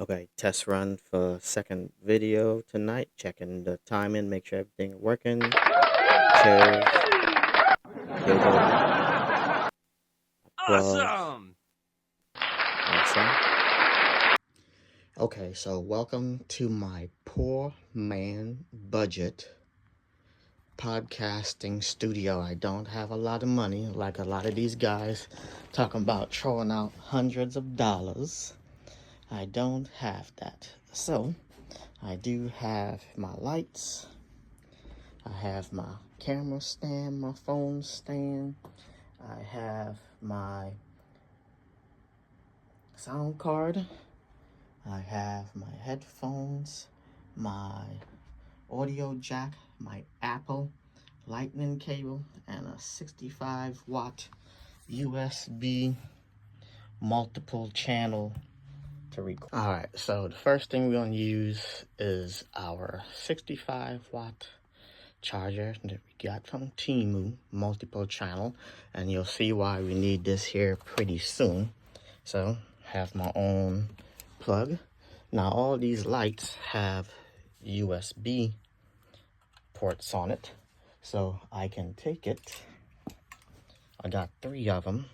Okay, test run for second video tonight. Checking the timing, make sure everything working. Cheers. Here go. Applause. Awesome! Awesome. Okay, so welcome to my poor man budget podcasting studio. I don't have a lot of money like a lot of these guys talking about throwing out hundreds of dollars. I don't have that. So I do have my lights. I have my camera stand, my phone stand. I have my sound card. I have my headphones, my audio jack, my Apple lightning cable, and a 65-watt USB multiple channel to record. All right, so the first thing we're gonna use is our 65-watt charger that we got from Temu, multiple channel, and you'll see why we need this here pretty soon. So have my own plug. Now all these lights have USB ports on it, so I can take it. I got 3 of them.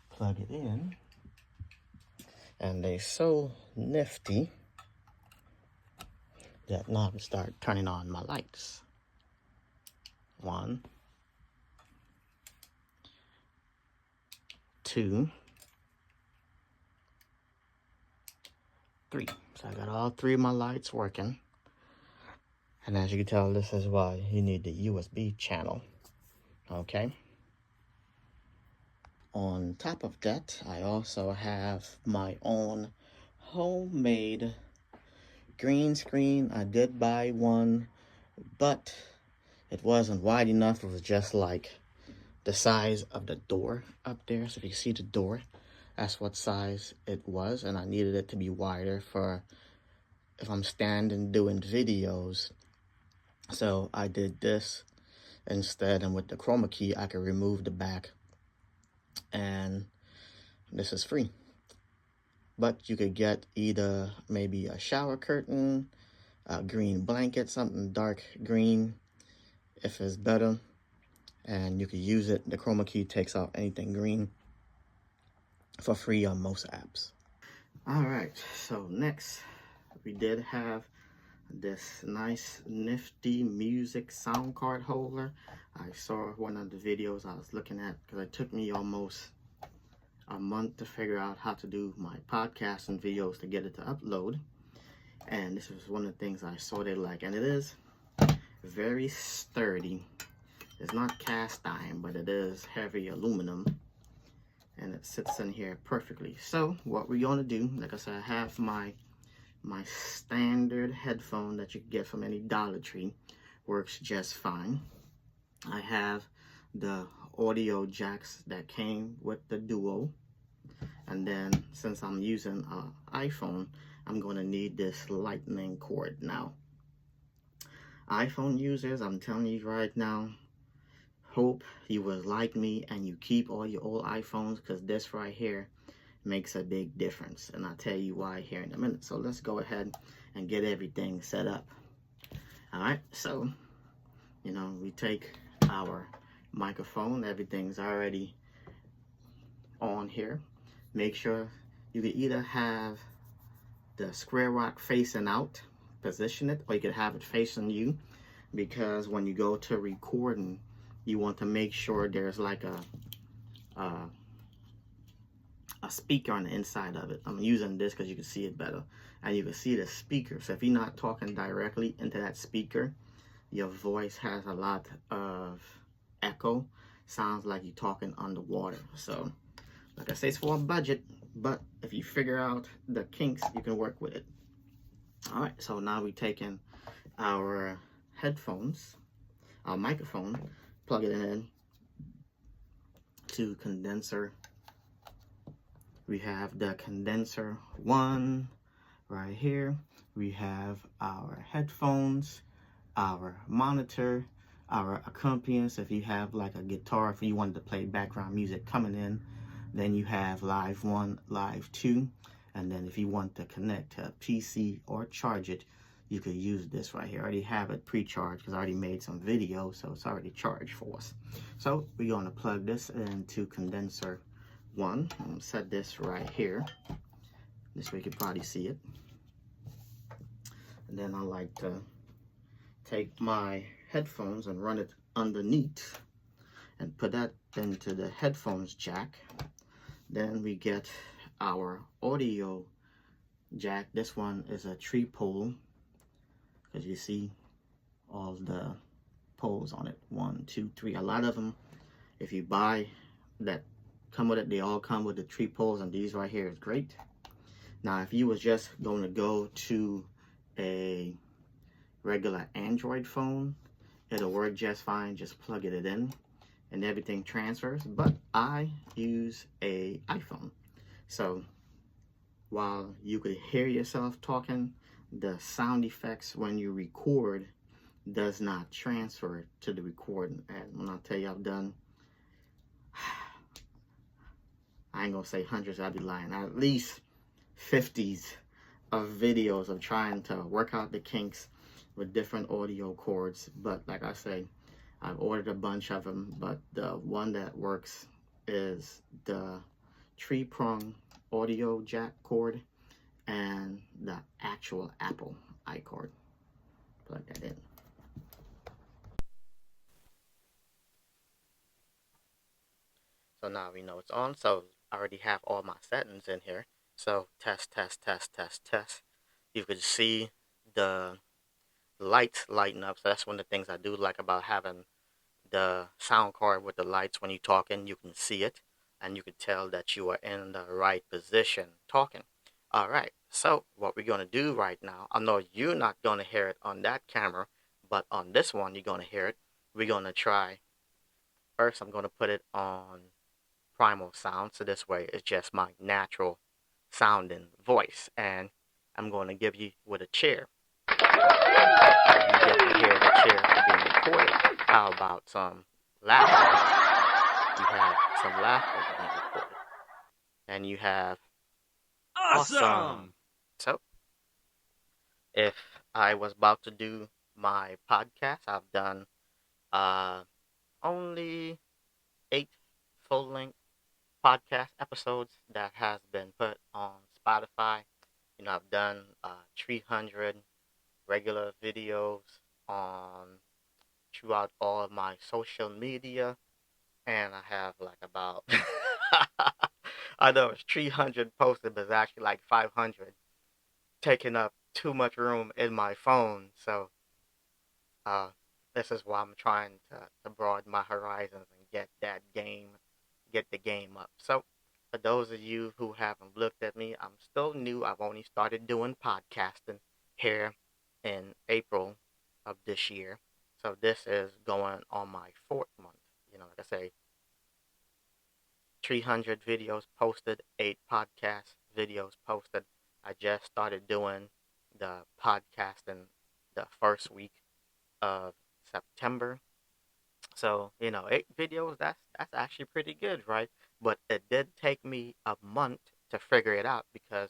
Plug it in, and they so nifty that now I can start turning on my lights. 1, 2, 3. So I got all 3 of my lights working. And as you can tell, this is why you need the USB channel. Okay. On top of that, I also have my own homemade green screen. I did buy one, but it wasn't wide enough. It was just like the size of the door up there. So if you see the door, that's what size it was. And I needed it to be wider for if I'm standing doing videos. So I did this instead, and with the chroma key, I can remove the back, and this is free. But you could get either maybe a shower curtain, a green blanket, something dark green, if it's better, and you could use it. The chroma key takes off anything green for free on most apps. All right, so next we did have this nice nifty music sound card holder. I saw one of the videos I was looking at, because it took me almost a month to figure out how to do my podcasting videos to get it to upload, and this was one of the things I saw they like, and it is very sturdy. It's not cast iron, but it is heavy aluminum, and it sits in here perfectly. So what we're going to do, like I said, I have my standard headphone that you can get from any Dollar Tree. Works just fine. I have the audio jacks that came with the Duo, and then since I'm using an iPhone, I'm going to need this lightning cord. Now iPhone users, I'm telling you right now, hope you was like me and you keep all your old iPhones, because this right here makes a big difference, and I'll tell you why here in a minute. So let's go ahead and get everything set up. All right, so we take our microphone, everything's already on here. Make sure you can either have the square rock facing out, position it, or you could have it facing you, because when you go to recording, you want to make sure there's like a speaker on the inside of it. I'm using this because you can see it better, and you can see the speaker. So if you're not talking directly into that speaker, your voice has a lot of echo. Sounds like you're talking underwater. So like I say, it's for a budget, but if you figure out the kinks, you can work with it. All right, so now we're taking our headphones, our microphone, plug it in to condenser. We have the condenser 1 right here. We have our headphones, our monitor, our accompaniments. If you have like a guitar, if you wanted to play background music coming in Then you have Live 1, Live 2. And then if you want to connect to a PC or charge it, you could use this right here. I already have it pre-charged because I already made some videos, so it's already charged for us. So we're going to plug this into condenser 1. I'm going to set this right here. This way you can probably see it. And then I like to take my headphones and run it underneath and put that into the headphones jack. Then we get our audio jack. This one is a 3-pole, because you see all the poles on it. 1, 2, 3. A lot of them, if you buy that come with it, they all come with the 3 poles, and these right here is great. Now if you was just going to go to a regular Android phone, it'll work just fine. Just plug it in and everything transfers. But I use a iPhone, so while you could hear yourself talking, the sound effects when you record does not transfer to the recording. And when I tell you I've done, I ain't gonna say hundreds, I'd be lying, at least 50s of videos of trying to work out the kinks with different audio cords. But like I say, I've ordered a bunch of them, but the one that works is the 3-prong audio jack cord and the actual Apple iCord. Plug that in. So now we know it's on. So I already have all my settings in here. So test, test, test, test, test. You could see the lights lighting up. So that's one of the things I do like about having the sound card with the lights. When you're talking, you can see it, and you can tell that you are in the right position talking. All right, so what we're going to do right now, I know you're not going to hear it on that camera, but on this one, you're going to hear it. We're going to try. First, I'm going to put it on primal sound, so this way it's just my natural sounding voice, and I'm going to give you with a chair. You get to hear the chair being recorded. How about some laughter? You have some laughter being recorded. And you have awesome. So, if I was about to do my podcast, I've done only 8 full-length podcast episodes that has been put on Spotify. You know, I've done 300 regular videos on throughout all of my social media, and I have like about I know it's 300 posted, but it's actually like 500 taking up too much room in my phone. So this is why I'm trying to broaden my horizons and get the game up. So for those of you who haven't looked at me, I'm still new. I've only started doing podcasting here in April of this year. So this is going on my 4th month. You know, like I say, 300 videos posted, 8 podcast videos posted. I just started doing the podcasting the first week of September. So, you know, 8 videos, that's actually pretty good, right? But it did take me a month to figure it out, because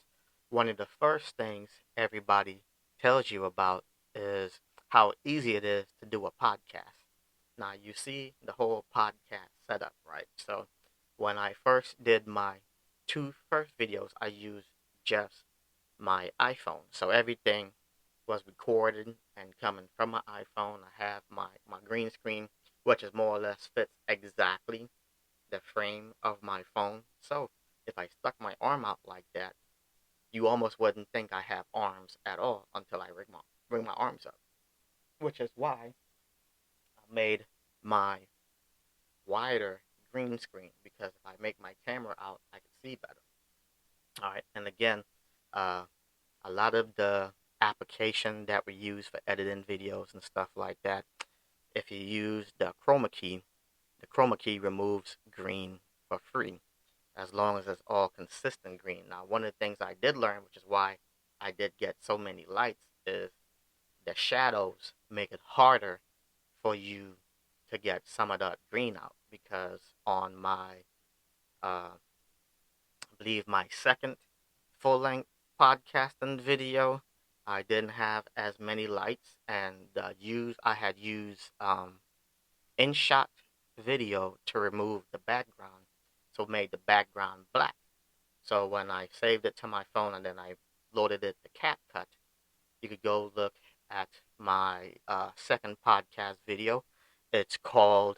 one of the first things everybody tells you about is how easy it is to do a podcast. Now, you see the whole podcast setup, right? So, when I first did my 2 first videos, I used just my iPhone. So everything was recorded and coming from my iPhone. I have my green screen, which is more or less fits exactly the frame of my phone. So if I stuck my arm out like that, you almost wouldn't think I have arms at all until I bring my arms up. Which is why I made my wider green screen, because if I make my camera out, I can see better. All right, and again, uh, a lot of the application that we use for editing videos and stuff like that, if you use the chroma key removes green for free, as long as it's all consistent green. Now, one of the things I did learn, which is why I did get so many lights, is the shadows make it harder for you to get some of that green out, because on my believe my second full-length podcasting video, I didn't have as many lights, and I had used InShot video to remove the background, so it made the background black. So when I saved it to my phone and then I loaded it to CapCut, you could go look at my second podcast video. It's called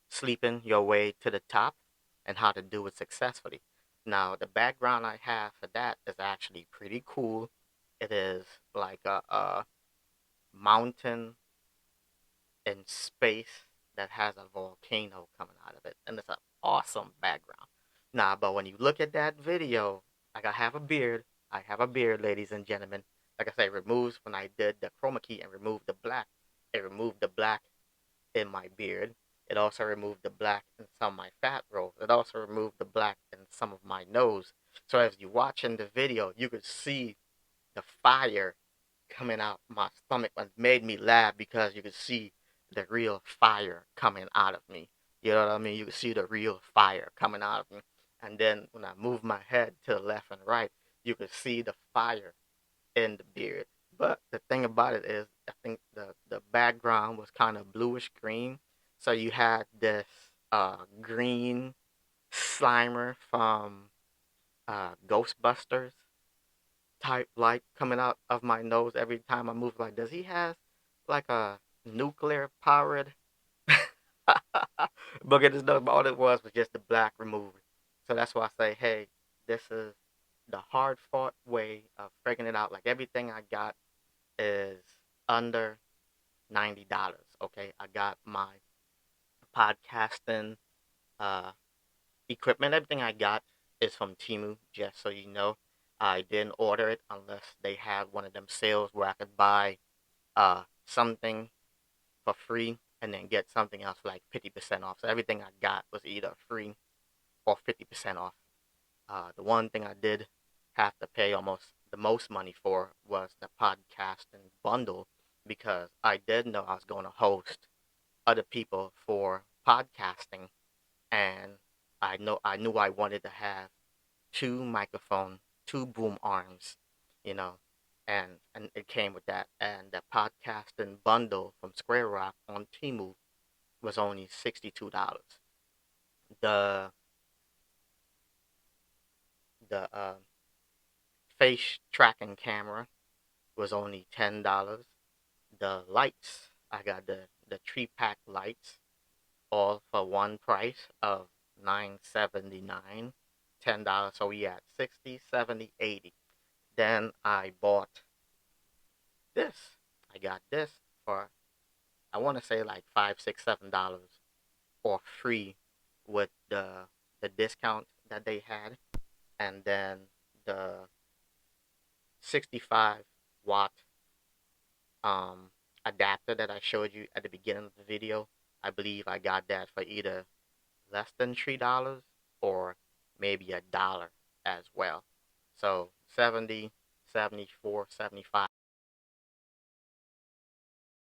Sleeping Your Way to the Top and How to Do It Successfully. Now, the background I have for that is actually pretty cool. It is like a mountain in space that has a volcano coming out of it, and it's an awesome background. Nah, but when you look at that video, like I have a beard. I have a beard, ladies and gentlemen. Like I say, removes when I did the chroma key and removed the black. It removed the black in my beard. It also removed the black in some of my fat rolls. It also removed the black in some of my nose. So as you watching the video, you could see the fire coming out my stomach, and made me laugh because you could see the real fire coming out of me. You know what I mean? You could see the real fire coming out of me. And then when I move my head to the left and right, you could see the fire in the beard. But the thing about it is, I think the background was kind of bluish green. So you had this green Slimer from Ghostbusters type light coming out of my nose every time I move. Like, does he have like a nuclear powered bucket? This nose, but all it was just the black removed. So that's why I say, hey, this is the hard fought way of figuring it out. Like, everything I got is under $90. Okay, I got my podcasting uh equipment. Everything I got is from Temu, just so you know. I didn't order it unless they had one of them sales where I could buy something for free and then get something else for like 50% off. So everything I got was either free or 50% off. The one thing I did have to pay almost the most money for was the podcasting bundle, because I did know I was going to host other people for podcasting, and I knew I wanted to have two microphone, two boom arms, you know, and it came with that. And the podcasting bundle from Square Rock on Temu was only $62. The the face tracking camera was only $10. The lights, I got the 3-pack lights, all for one price of $9.79, $10. So we had 60, 70, 80. Then I bought this. I got this for, I want to say like $5, $6, $7 or free with the discount that they had, and then the 65-watt adapter that I showed you at the beginning of the video. I believe I got that for either less than $3 or maybe $1 as well. So 70, 74, 75.